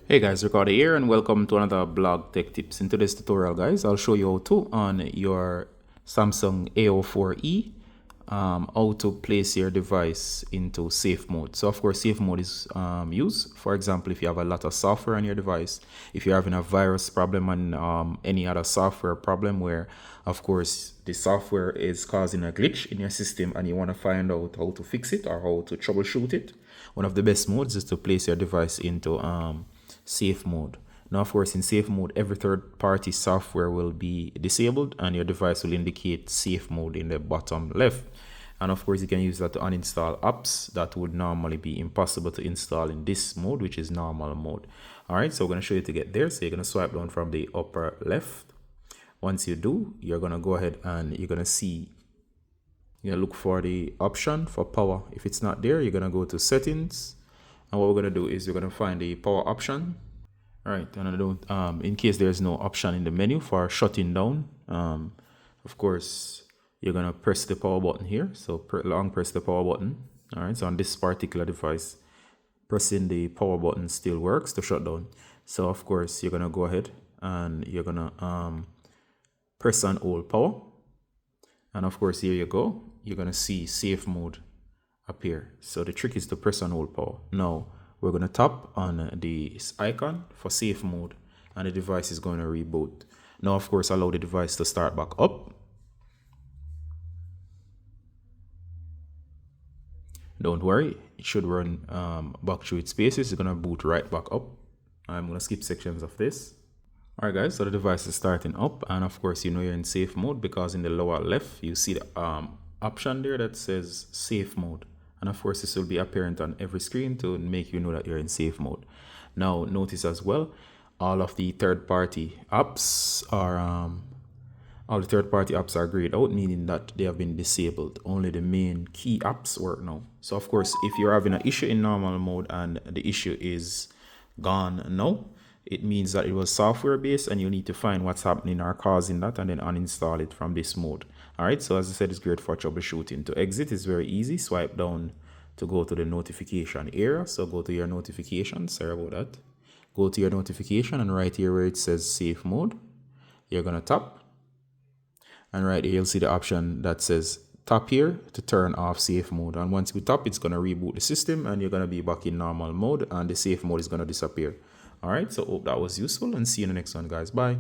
Hey guys, Ricardo here and welcome to another blog tech tips. In today's tutorial guys, I'll show you how to on your Samsung A04e how to place your device into safe mode. So of course safe mode is used, for example, if you have a lot of software on your device, if you're having a virus problem and any other software problem where of course the software is causing a glitch in your system and you want to find out how to fix it or how to troubleshoot it. One of the best modes is to place your device into safe mode. Now, of course, in safe mode, every third-party software will be disabled and your device will indicate safe mode in the bottom left. And of course, you can use that to uninstall apps that would normally be impossible to install in this mode, which is normal mode. All right, so we're going to show you to get there. So you're going to swipe down from the upper left. Once you do, you're going to go ahead and you're going to see, you're going to look for the option for power. If it's not there, you're going to go to settings. And what we're going to do is we're going to find the power option. All right, and in case there's no option in the menu for shutting down, of course, you're going to press the power button here. So long press the power button. All right, so on this particular device, pressing the power button still works to shut down. So of course, you're going to go ahead and you're going to press on hold power. And of course, here you go. You're going to see safe mode appear. So the trick is to press on hold power. Now we're going to tap on this icon for safe mode and the device is going to reboot. Now of course allow the device to start back up. Don't worry, it should run back through its paces. It's going to boot right back up. I'm going to skip sections of this. Alright guys, so the device is starting up and of course you know you're in safe mode because in the lower left you see the option there that says safe mode. And of course, this will be apparent on every screen to make you know that you're in safe mode. Now, notice as well, all of the third-party apps are grayed out, meaning that they have been disabled. Only the main key apps work now. So, of course, if you're having an issue in normal mode and the issue is gone now, it means that it was software based and you need to find what's happening or causing that and then uninstall it from this mode. All right, so as I said, it's great for troubleshooting. To exit is very easy. Swipe down to go to the notification area. So go to your notifications. Sorry about that. Go to your notification and right here where it says safe mode, you're going to tap. And right here, you'll see the option that says tap here to turn off safe mode. And once you tap, it's going to reboot the system and you're going to be back in normal mode and the safe mode is going to disappear. All right, so hope that was useful and see you in the next one, guys. Bye.